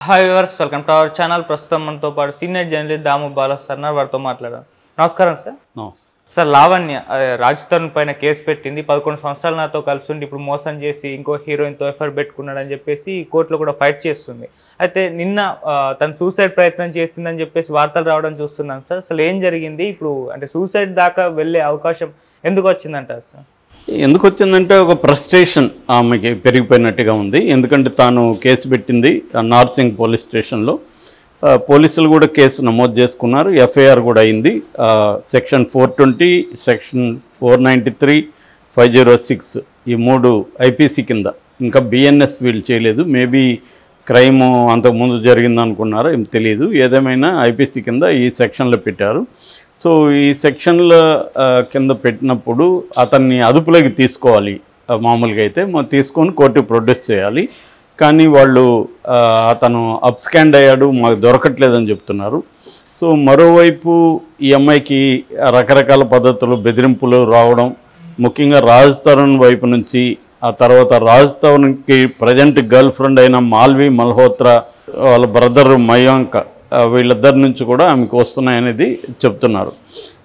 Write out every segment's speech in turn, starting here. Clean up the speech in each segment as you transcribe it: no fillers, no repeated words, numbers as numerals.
Hi viewers, welcome to our channel. ప్రస్తుతం మనతో పాటు సీనియర్ జర్నలిస్ట్ దాము బాలా సార్ వారితో మాట్లాడారు. నమస్కారం సార్. నమస్తే సార్, లావణ్య రాజ్ తరుణ్ పైన కేసు పెట్టింది. 11 సంవత్సరాలు నాతో కలిసి ఉండి ఇప్పుడు మోసం చేసి ఇంకో హీరోయిన్తో ఎఫర్ట్ పెట్టుకున్నాడని చెప్పేసి కోర్టులో కూడా ఫైట్ చేస్తుంది. అయితే నిన్న తను సూసైడ్ ప్రయత్నం చేసిందని చెప్పేసి వార్తలు రావడం చూస్తున్నాను సార్. అసలు ఏం జరిగింది? ఇప్పుడు అంటే సూసైడ్ దాకా వెళ్ళే అవకాశం ఎందుకు వచ్చిందంటారు సార్? ఎందుకు వచ్చిందంటే ఒక ఫ్రస్ట్రేషన్ ఆమెకి పెరిగిపోయినట్టుగా ఉంది. ఎందుకంటే తాను కేసు పెట్టింది నార్సింగ్ పోలీస్ స్టేషన్లో. పోలీసులు కూడా కేసు నమోదు చేసుకున్నారు, ఎఫ్ఐఆర్ కూడా అయింది. సెక్షన్ 420, సెక్షన్ 493, 506 ఈ 3 ఐపీసీ కింద. ఇంకా బిఎన్ఎస్ వీళ్ళు చేయలేదు. మేబీ క్రైమ్ అంతకుముందు జరిగిందనుకున్నారో ఏం తెలియదు. ఏదేమైనా ఐపీసీ కింద ఈ సెక్షన్లో పెట్టారు. సో ఈ సెక్షన్ల కింద పెట్టినప్పుడు అతన్ని అదుపులోకి తీసుకోవాలి. మామూలుగా అయితే తీసుకొని కోర్టుకు ప్రొడ్యూస్ చేయాలి. కానీ వాళ్ళు అతను అప్స్కాండ్ అయ్యాడు, మాకు దొరకట్లేదని చెప్తున్నారు. సో మరోవైపు ఈ అమ్మాయికి రకరకాల పద్ధతులు బెదిరింపులు రావడం, ముఖ్యంగా రాజ్ తరుణ్ వైపు నుంచి. ఆ తర్వాత రాజ్ తరుణ్కి ప్రజెంట్ గర్ల్ ఫ్రెండ్ అయిన మాల్వి మల్హోత్రా, వాళ్ళ బ్రదర్ మయాంక్, వీళ్ళిద్దరి నుంచి కూడా ఆమెకు వస్తున్నాయనేది చెప్తున్నారు.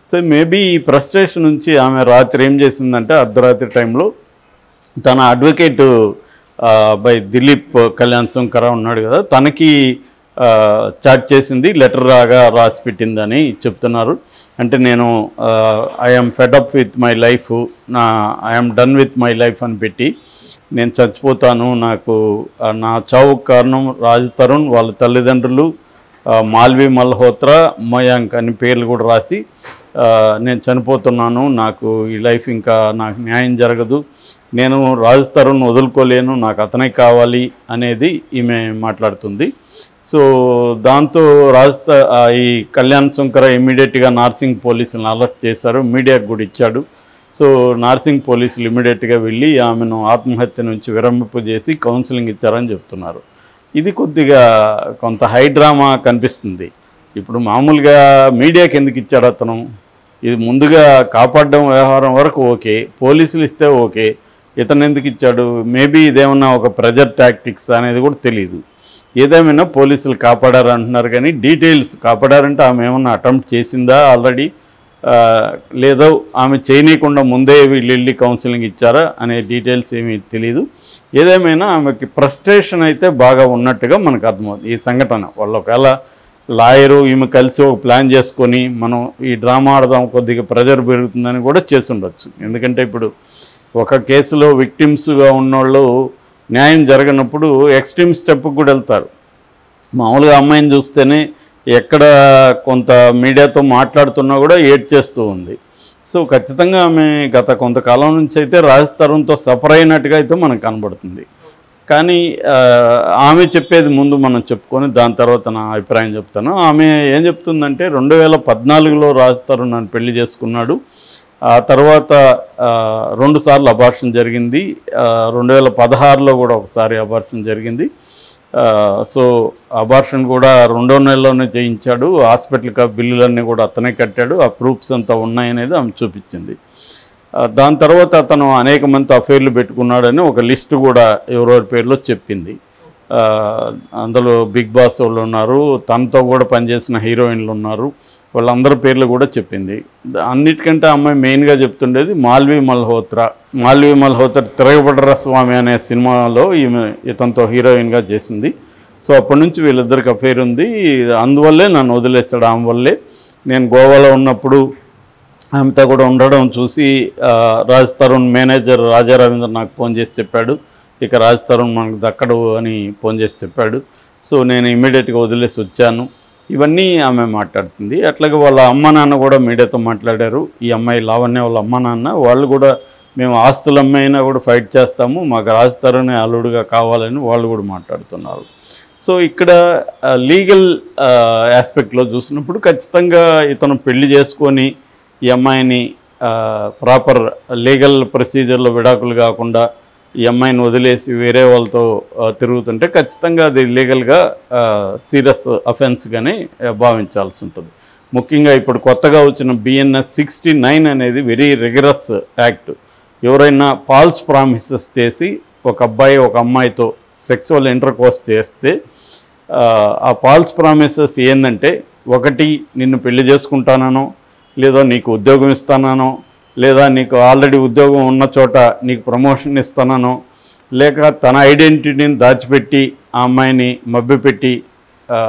సో మేబీ ఈ ఫ్రస్ట్రేషన్ నుంచి ఆమె రాత్రి ఏం చేసిందంటే అర్ధరాత్రి టైంలో తన అడ్వకేట్ బై దిలీప్ కళ్యాణ్ శంకర ఉన్నాడు కదా, తనకి చాట్ చేసింది, లెటర్ రాగా రాసి పెట్టిందని చెప్తున్నారు. అంటే నేను I'm fed up with my life, I'm done with my life అని పెట్టి, నేను చచ్చిపోతాను, నాకు నా చావుకు కారణం రాజ్ తరుణ్, వాళ్ళ తల్లిదండ్రులు మాల్వి మల్హోత్రా, మయాంక్ అని పేర్లు కూడా రాసి, నేను చనిపోతున్నాను, నాకు ఈ లైఫ్ ఇంకా నాకు న్యాయం జరగదు, నేను రాజ్ తరుణ్ వదులుకోలేను, నాకు అతనే కావాలి అనేది ఈమె మాట్లాడుతుంది. సో దాంతో ఈ కళ్యాణ్ శంకర ఇమ్మీడియట్గా నార్సింగ్ పోలీసులను అలర్ట్ చేశారు, మీడియాకు కూడా ఇచ్చాడు. సో నార్సింగ్ పోలీసులు ఇమ్మీడియట్గా వెళ్ళి ఆమెను ఆత్మహత్య నుంచి విరమింపు చేసి కౌన్సిలింగ్ ఇచ్చారని చెప్తున్నారు. ఇది కొద్దిగా కొంత హై డ్రామా కనిపిస్తుంది. ఇప్పుడు మామూలుగా మీడియాకి ఎందుకు ఇచ్చాడు అతను? ఇది ముందుగా కాపాడడం వ్యవహారం వరకు ఓకే, పోలీసులు ఇస్తే ఓకే, ఇతను ఎందుకు ఇచ్చాడు? మేబీ ఇదేమన్నా ఒక ప్రెజర్ టాక్టిక్స్ అనేది కూడా తెలియదు. ఏదేమైనా పోలీసులు కాపాడారంటున్నారు, కానీ డీటెయిల్స్ కాపాడారంటే ఆమె ఏమన్నా అటెంప్ట్ చేసిందా ఆల్రెడీ, లేదో ఆమె చేయనీయకుండా ముందే వీళ్ళు వెళ్ళి కౌన్సిలింగ్ ఇచ్చారా అనే డీటెయిల్స్ ఏమీ తెలియదు. ఏదేమైనా ఆమెకి ఫ్రస్ట్రేషన్ అయితే బాగా ఉన్నట్టుగా మనకు అర్థమవుతుంది ఈ సంఘటన. వాళ్ళు ఒకవేళ లాయరు ఈమె కలిసి ఒక ప్లాన్ చేసుకొని మనం ఈ డ్రామా ఆడదాం, కొద్దిగా ప్రెజర్ పెరుగుతుందని కూడా చేసి ఉండొచ్చు. ఎందుకంటే ఇప్పుడు ఒక కేసులో విక్టిమ్స్గా ఉన్నోళ్ళు న్యాయం జరగనప్పుడు ఎక్స్ట్రీమ్ స్టెప్కి కూడా వెళ్తారు. మామూలుగా అమ్మాయిని చూస్తేనే ఎక్కడ కొంత మీడియాతో మాట్లాడుతున్నా కూడా ఏడ్ చేస్తూ ఉంది. సో ఖచ్చితంగా ఆమె గత కొంతకాలం నుంచి అయితే రాజ్ తరుణ్తో సఫర్ అయినట్టుగా అయితే మనకు కనబడుతుంది. కానీ ఆమె చెప్పేది ముందు మనం చెప్పుకొని దాని తర్వాత నా అభిప్రాయం చెప్తాను. ఆమె ఏం చెప్తుందంటే 2014లో రాజ్ తరుణ్ నన్ను పెళ్లి చేసుకున్నాడు, ఆ తర్వాత 2 సార్లు అబార్షన్ జరిగింది, 2016లో కూడా ఒకసారి అబార్షన్ జరిగింది. సో అబార్షన్ కూడా 2వ నెలలోనే చేయించాడు, హాస్పిటల్కి బిల్లులన్నీ కూడా అతనే కట్టాడు, ఆ ప్రూఫ్స్ అంతా ఉన్నాయనేది ఆమె చూపించింది. దాని తర్వాత అతను అనేక మంది అఫైర్లు పెట్టుకున్నాడని ఒక లిస్టు కూడా ఎవరెవరి పేర్లో చెప్పింది. అందులో బిగ్ బాస్ వాళ్ళు ఉన్నారు, తనతో కూడా పనిచేసిన హీరోయిన్లు ఉన్నారు, వాళ్ళందరి పేర్లు కూడా చెప్పింది. అన్నిటికంటే అమ్మాయి మెయిన్గా చెప్తుండేది మాల్వి మల్హోత్రా. మాల్వి మల్హోత్రా తిరగబడ్ర స్వామి అనే సినిమాలో ఇతనితో హీరోయిన్గా చేసింది. సో అప్పటి నుంచి వీళ్ళిద్దరికి అఫైర్ ఉంది, అందువల్లే నన్ను వదిలేస్తాడు, ఆమె వల్లే. నేను గోవాలో ఉన్నప్పుడు ఆమెతో కూడా ఉండడం చూసి రాజ్ తరుణ్ మేనేజర్ రాజా రవీంద్ర నాకు ఫోన్ చేసి చెప్పాడు, ఇక రాజ్ తరుణ్ మనకు దక్కడు అని ఫోన్ చేసి చెప్పాడు. సో నేను ఇమ్మీడియట్గా వదిలేసి వచ్చాను. ఇవన్నీ ఆమె మాట్లాడుతుంది. అట్లాగే వాళ్ళ అమ్మ నాన్న కూడా మీడియాతో మాట్లాడారు. ఈ అమ్మాయి లావణ్య వాళ్ళ అమ్మ నాన్న వాళ్ళు కూడా, మేము ఆస్తులు అమ్మైనా కూడా ఫైట్ చేస్తాము, మాకు రాజ్ తరుణ్ అల్లుడుగా కావాలని వాళ్ళు కూడా మాట్లాడుతున్నారు. సో ఇక్కడ లీగల్ ఆస్పెక్ట్లో చూసినప్పుడు ఖచ్చితంగా ఇతను పెళ్లి చేసుకొని ఈ అమ్మాయిని ప్రాపర్ లీగల్ ప్రొసీజర్లో విడాకులు కాకుండా ఈ అమ్మాయిని వదిలేసి వేరే వాళ్ళతో తిరుగుతుంటే ఖచ్చితంగా అది లీగల్గా సీరియస్ అఫెన్స్గానే భావించాల్సి ఉంటుంది. ముఖ్యంగా ఇప్పుడు కొత్తగా వచ్చిన బిఎన్ఎస్ 69 అనేది వెరీ రిగరస్ యాక్ట్. ఎవరైనా ఫాల్స్ ప్రామిసెస్ చేసి ఒక అబ్బాయి ఒక అమ్మాయితో సెక్సువల్ ఇంటర్కోర్స్ చేస్తే ఆ ఫాల్స్ ప్రామిసెస్ ఏంటంటే, ఒకటి నిన్ను పెళ్లి చేసుకుంటానో, లేదా నీకు ఉద్యోగం ఇస్తానో, లేదా నీకు ఆల్రెడీ ఉద్యోగం ఉన్న చోట నీకు ప్రమోషన్ ఇస్తానో, లేక తన ఐడెంటిటీని దాచిపెట్టి ఆ అమ్మాయిని మభ్యపెట్టి,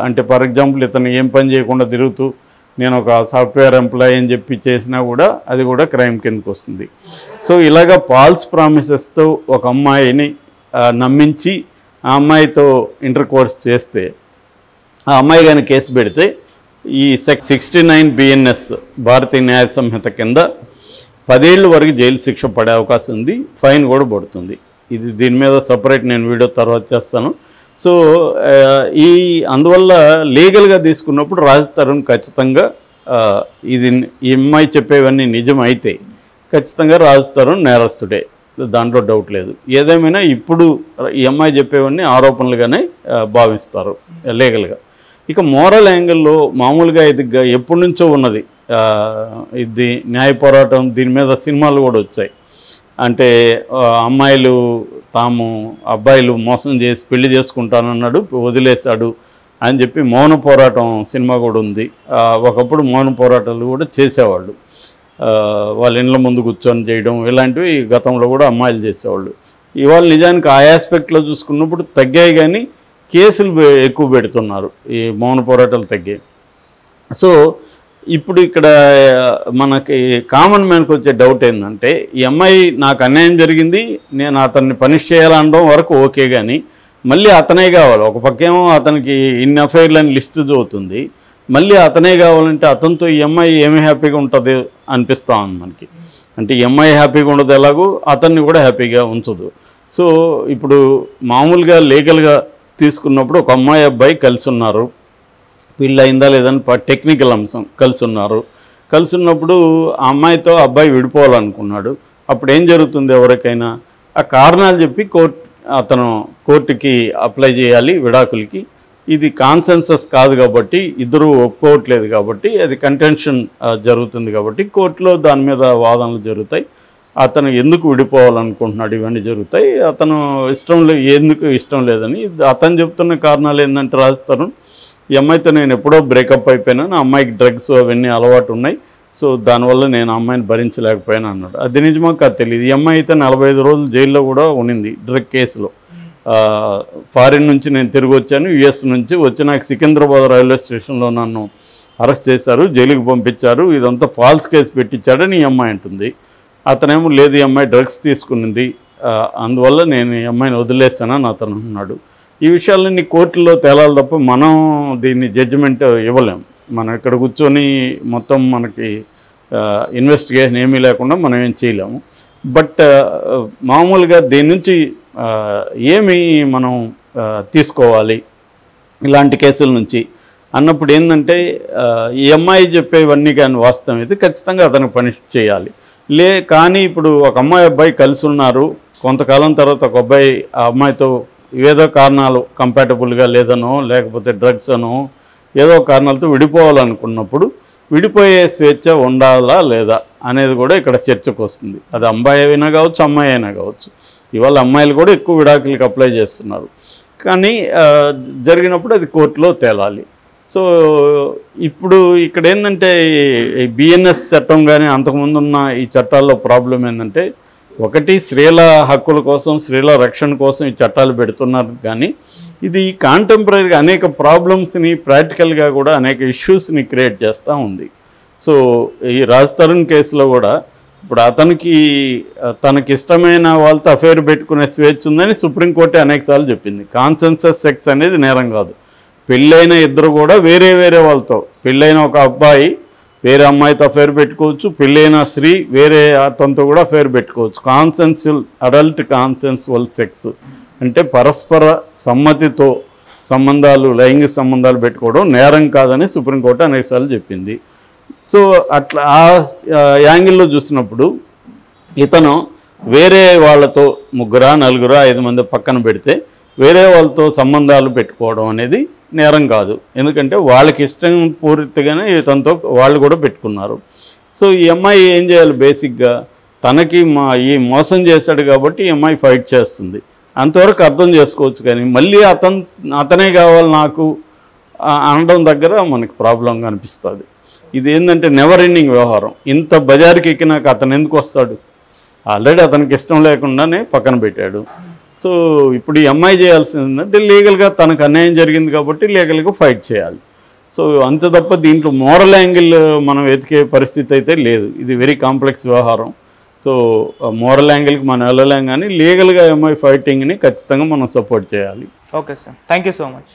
అంటే ఫర్ ఎగ్జాంపుల్ ఇతను ఏం పని చేయకుండా తిరుగుతూ నేను ఒక సాఫ్ట్వేర్ ఎంప్లాయీ అని చెప్పి చేసినా కూడా అది కూడా క్రైమ్ కిందకు వస్తుంది. సో ఇలాగ ఫాల్స్ ప్రామిసెస్తో ఒక అమ్మాయిని నమ్మించి ఆ అమ్మాయితో ఇంటర్ కోర్స్ చేస్తే, ఆ అమ్మాయి కానీ కేసు పెడితే ఈ 69 BNS భారతీయ న్యాయ సంహిత కింద 10 ఏళ్ళ వరకు జైలు శిక్ష పడే అవకాశం ఉంది, ఫైన్ కూడా పడుతుంది. ఇది దీని మీద సపరేట్ నేను వీడియో తర్వాత చేస్తాను. సో అందువల్ల లీగల్గా తీసుకున్నప్పుడు రాజ్ తరుణ్ ఖచ్చితంగా ఇది ఈ అమ్మాయి చెప్పేవన్నీ నిజమైతే ఖచ్చితంగా రాజ్ తరుణ్ నేరస్తుడే, దాంట్లో డౌట్ లేదు. ఏదేమైనా ఇప్పుడు ఈ అమ్మాయి చెప్పేవన్నీ ఆరోపణలుగానే భావిస్తారు లీగల్గా. ఇక మోరల్ యాంగిల్లో మామూలుగా ఇది ఎప్పటి నుంచో ఉన్నది ఇది న్యాయ పోరాటం. దీని మీద సినిమాలు కూడా వచ్చాయి. అంటే అమ్మాయిలు అబ్బాయిలు మోసం చేసి పెళ్లి చేసుకుంటానన్నాడు, వదిలేశాడు అని చెప్పి మౌన పోరాటం సినిమా కూడా ఉంది. ఒకప్పుడు మౌన పోరాటాలు కూడా చేసేవాళ్ళు, వాళ్ళ ఇండ్ల ముందు కూర్చొని చేయడం, ఇలాంటివి గతంలో కూడా అమ్మాయిలు చేసేవాళ్ళు. ఇవాళ నిజానికి ఆ ఆస్పెక్ట్లో చూసుకున్నప్పుడు తగ్గాయి, కానీ కేసులు ఎక్కువ పెడుతున్నారు, ఈ మౌన పోరాటాలు తగ్గాయి. సో ఇప్పుడు ఇక్కడ మనకి కామన్ మ్యాన్కి వచ్చే డౌట్ ఏంటంటే, ఈ అమ్మాయి నాకు అన్యాయం జరిగింది, నేను అతన్ని పనిష్ చేయాలనడం వరకు ఓకే, కానీ మళ్ళీ అతనే కావాలి. ఒక పక్కేమో అతనికి ఇన్ని అఫైర్లని లిస్టు చదువుతుంది, మళ్ళీ అతనే కావాలంటే అతనితో ఈ అమ్మాయి ఏమి హ్యాపీగా ఉంటుంది అనిపిస్తూ ఉంది మనకి. అంటే ఈ అమ్మాయి హ్యాపీగా ఉండదు, ఎలాగో అతన్ని కూడా హ్యాపీగా ఉంచదు. సో ఇప్పుడు మామూలుగా లీగల్గా తీసుకున్నప్పుడు ఒక అమ్మాయి అబ్బాయి కలిసి ఉన్నారు, పెళ్ళి అయిందా లేదని టెక్నికల్ అంశం, కలిసి ఉన్నారు. కలిసి ఉన్నప్పుడు ఆ అమ్మాయితో అబ్బాయి విడిపోవాలనుకున్నాడు. అప్పుడు ఏం జరుగుతుంది, ఎవరికైనా ఆ కారణాలు చెప్పి అతను కోర్టుకి అప్లై చేయాలి విడాకులకి. ఇది కాన్సెన్సస్ కాదు కాబట్టి, ఇద్దరు ఒప్పుకోవట్లేదు కాబట్టి, అది కంటెన్షన్ జరుగుతుంది కాబట్టి కోర్టులో దాని మీద వాదనలు జరుగుతాయి. అతను ఎందుకు విడిపోవాలనుకుంటున్నాడు ఇవన్నీ జరుగుతాయి. అతను ఎందుకు ఇష్టం లేదని అతను చెప్తున్న కారణాలు ఏంటంటే, రాస్తారు ఈ అమ్మాయితో నేను ఎప్పుడో బ్రేకప్ అయిపోయినాను, ఆ అమ్మాయికి డ్రగ్స్ అవన్నీ అలవాటు ఉన్నాయి, సో దానివల్ల నేను ఆ అమ్మాయిని భరించలేకపోయాను అన్నాడు. అది నిజమో కాదు తెలియదు. ఈ అమ్మాయి అయితే 45 రోజులు జైల్లో కూడా ఉన్నింది డ్రగ్ కేసులో. ఫారిన్ నుంచి నేను తిరిగి వచ్చాను, యుఎస్ నుంచి వచ్చి నాకు సికింద్రాబాద్ రైల్వే స్టేషన్లో నన్ను అరెస్ట్ చేశారు, జైలుకి పంపించారు, ఇదంతా ఫాల్స్ కేసు పెట్టించాడని ఈ అమ్మాయి అంటుంది. అతనేమో లేదు, ఈ అమ్మాయి డ్రగ్స్ తీసుకునింది, అందువల్ల నేను ఈ అమ్మాయిని వదిలేస్తానని అతను అన్నాడు. ఈ విషయాలన్నీ కోర్టులో తేలాలి తప్ప మనం దీన్ని జడ్జిమెంట్ ఇవ్వలేం. మనం ఇక్కడ కూర్చొని మొత్తం మనకి ఇన్వెస్టిగేషన్ ఏమీ లేకుండా మనం ఏం చేయలేము. బట్ మామూలుగా దీని నుంచి ఏమి మనం తీసుకోవాలి ఇలాంటి కేసుల నుంచి అన్నప్పుడు ఏంటంటే, ఈ అమ్మాయి చెప్పేవన్నీ కానీ వాస్తవం అయితే ఖచ్చితంగా అతనికి పనిష్ చేయాలి. కానీ ఇప్పుడు ఒక అమ్మాయి అబ్బాయి కలిసి ఉన్నారు, కొంతకాలం తర్వాత ఒక అబ్బాయి ఆ అమ్మాయితో ఏదో కారణాలు కంపాటబుల్గా లేదనో, లేకపోతే డ్రగ్స్ అనో, ఏదో కారణాలతో విడిపోవాలనుకున్నప్పుడు విడిపోయే స్వేచ్ఛ ఉండాలా లేదా అనేది కూడా ఇక్కడ చర్చకు వస్తుంది. అది అబ్బాయి అయినా కావచ్చు, అమ్మాయి అయినా కావచ్చు. ఇవాళ అమ్మాయిలు కూడా ఎక్కువ విడాకులకి అప్లై చేస్తున్నారు, కానీ జరిగినప్పుడు అది కోర్టులో తేలాలి. సో ఇప్పుడు ఇక్కడ ఏంటంటే, ఈ BNS చట్టం కానీ అంతకుముందున్న ఈ చట్టాల్లో ప్రాబ్లం ఏంటంటే, ఒకటి స్త్రీల హక్కుల కోసం, స్త్రీల రక్షణ కోసం ఈ చట్టాలు పెడుతున్నారు, కానీ ఇది కాంటెంపరీగా అనేక ప్రాబ్లమ్స్ని, ప్రాక్టికల్గా కూడా అనేక ఇష్యూస్ని క్రియేట్ చేస్తూ ఉంది. సో ఈ రాజ్ తరుణ్ కేసులో కూడా ఇప్పుడు తనకి ఇష్టమైన వాళ్ళతో అఫైర్ పెట్టుకునే స్వేచ్ఛ ఉందని సుప్రీంకోర్టు అనేకసార్లు చెప్పింది. కాన్సెన్సస్ సెక్స్ అనేది నేరం కాదు. పెళ్ళైన ఇద్దరు కూడా వేరే వాళ్ళతో, పెళ్ళైన ఒక అబ్బాయి వేరే అమ్మాయితో అఫైర్ పెట్టుకోవచ్చు, పెళ్ళైన స్త్రీ వేరే అతనితో కూడా అఫైర్ పెట్టుకోవచ్చు. అడల్ట్ కాన్సెన్సువల్ సెక్స్ అంటే పరస్పర సమ్మతితో లైంగిక సంబంధాలు పెట్టుకోవడం నేరం కాదని సుప్రీంకోర్టు అనేకసార్లు చెప్పింది. సో అట్లా ఆ యాంగిల్లో చూసినప్పుడు ఇతను వేరే వాళ్ళతో 3, 4, 5 మంది పక్కన పెడితే వేరే వాళ్ళతో సంబంధాలు పెట్టుకోవడం అనేది నేరం కాదు. ఎందుకంటే వాళ్ళకి ఇష్టం పూర్తిగానే ఇతనితో వాళ్ళు కూడా పెట్టుకున్నారు. సో ఈ అమ్మాయి ఏం చేయాలి, బేసిక్గా తనకి ఈ మోసం చేశాడు కాబట్టి ఈ అమ్మాయి ఫైట్ చేస్తుంది. అంతవరకు అర్థం చేసుకోవచ్చు. కానీ మళ్ళీ అతనే కావాలి నాకు అనడం దగ్గర మనకు ప్రాబ్లంగా అనిపిస్తుంది. ఇది ఏంటంటే నెవర్ ఎండింగ్ వ్యవహారం. ఇంత బజార్కి ఎక్కినాక అతను ఎందుకు వస్తాడు? ఆల్రెడీ అతనికి ఇష్టం లేకుండానే పక్కన పెట్టాడు. సో ఇప్పుడు ఈ అమ్మాయి చేయాల్సింది ఏంటంటే లీగల్గా తనకు అన్యాయం జరిగింది కాబట్టి లీగల్గా ఫైట్ చేయాలి. సో అంతే తప్ప దీంట్లో మోరల్ యాంగిల్ మనం వెతికే పరిస్థితి అయితే లేదు. ఇది వెరీ కాంప్లెక్స్ వ్యవహారం. సో మోరల్ యాంగిల్కి మనం వెళ్ళలేం, కానీ లీగల్గా అమ్మాయి ఫైటింగ్ని ఖచ్చితంగా మనం సపోర్ట్ చేయాలి. Okay sir, thank you so much.